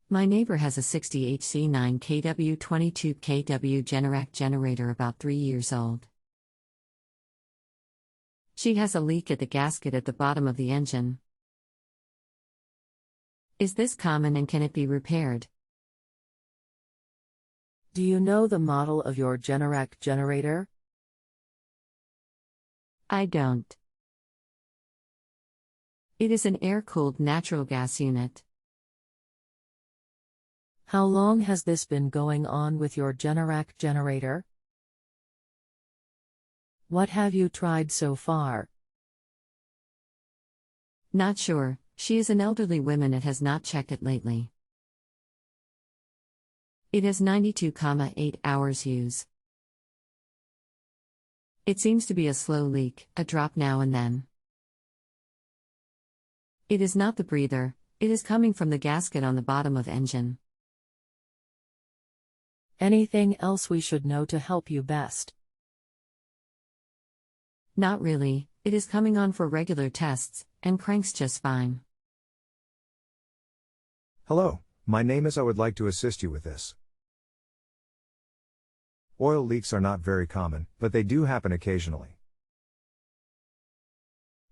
My neighbor has a 60HC9 kW 22 kW Generac generator about 3 years old. She has a leak at the gasket at the bottom of the engine. Is this common and can it be repaired? Do you know the model of your Generac generator? I don't. It is an air-cooled natural gas unit. How long has this been going on with your Generac generator? What have you tried so far? Not sure. She is an elderly woman and has not checked it lately. It has 92,8 hours use. It seems to be a slow leak, a drop now and then. It is not the breather, it is coming from the gasket on the bottom of engine. Anything else we should know to help you best? Not really, it is coming on for regular tests, and cranks just fine. Hello, my name is. I would like to assist you with this. Oil leaks are not very common, but they do happen occasionally.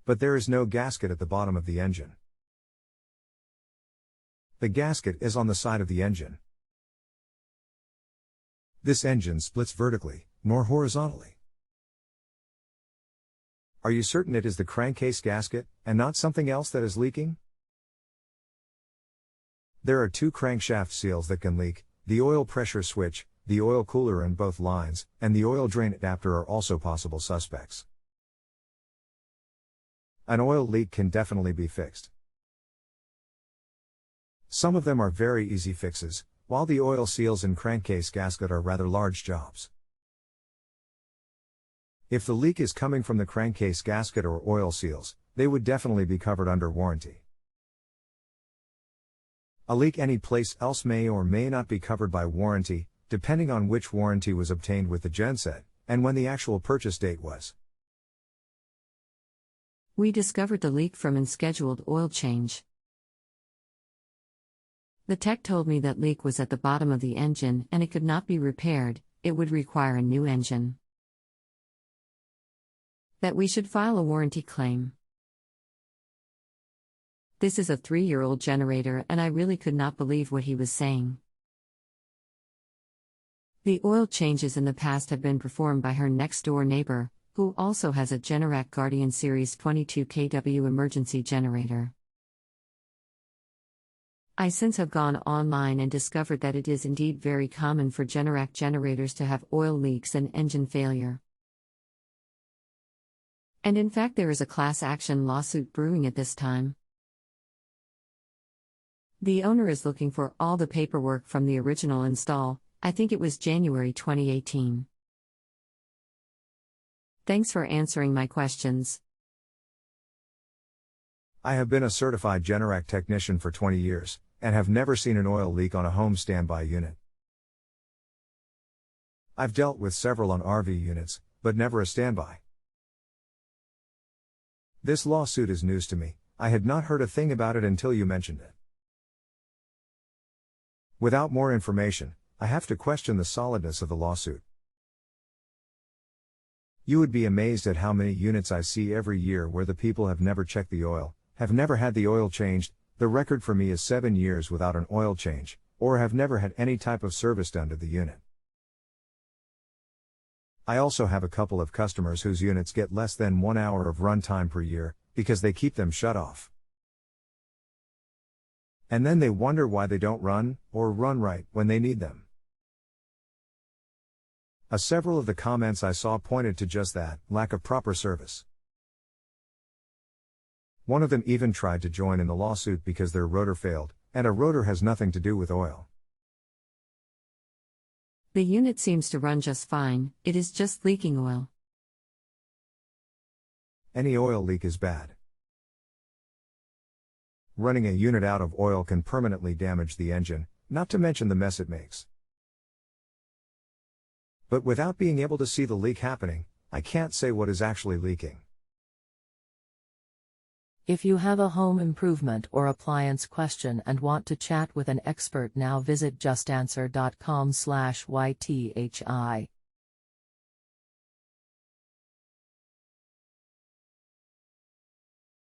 But there is no gasket at the bottom of the engine. The gasket is on the side of the engine. This engine splits vertically, nor horizontally. Are you certain it is the crankcase gasket, and not something else that is leaking? There are two crankshaft seals that can leak, the oil pressure switch, the oil cooler in both lines, and the oil drain adapter are also possible suspects. An oil leak can definitely be fixed. Some of them are very easy fixes, while the oil seals and crankcase gasket are rather large jobs. If the leak is coming from the crankcase gasket or oil seals, they would definitely be covered under warranty. A leak any place else may or may not be covered by warranty, depending on which warranty was obtained with the genset, and when the actual purchase date was. We discovered the leak from an scheduled oil change. The tech told me that leak was at the bottom of the engine and it could not be repaired, it would require a new engine. That we should file a warranty claim. This is a 3-year-old generator and I really could not believe what he was saying. The oil changes in the past have been performed by her next-door neighbor, who also has a Generac Guardian Series 22 kW emergency generator. I since have gone online and discovered that it is indeed very common for Generac generators to have oil leaks and engine failure. And in fact there is a class action lawsuit brewing at this time. The owner is looking for all the paperwork from the original install. I think it was January 2018. Thanks for answering my questions. I have been a certified Generac technician for 20 years, and have never seen an oil leak on a home standby unit. I've dealt with several on RV units, but never a standby. This lawsuit is news to me. I had not heard a thing about it until you mentioned it. Without more information, I have to question the solidness of the lawsuit. You would be amazed at how many units I see every year where the people have never checked the oil, have never had the oil changed. The record for me is 7 years without an oil change, or have never had any type of service done to the unit. I also have a couple of customers whose units get less than 1 hour of run time per year, because they keep them shut off. And then they wonder why they don't run, or run right, when they need them. Several of the comments I saw pointed to just that, lack of proper service. One of them even tried to join in the lawsuit because their rotor failed, and a rotor has nothing to do with oil. The unit seems to run just fine, it is just leaking oil. Any oil leak is bad. Running a unit out of oil can permanently damage the engine, not to mention the mess it makes. But without being able to see the leak happening, I can't say what is actually leaking. If you have a home improvement or appliance question and want to chat with an expert now, visit justanswer.com/YTHI.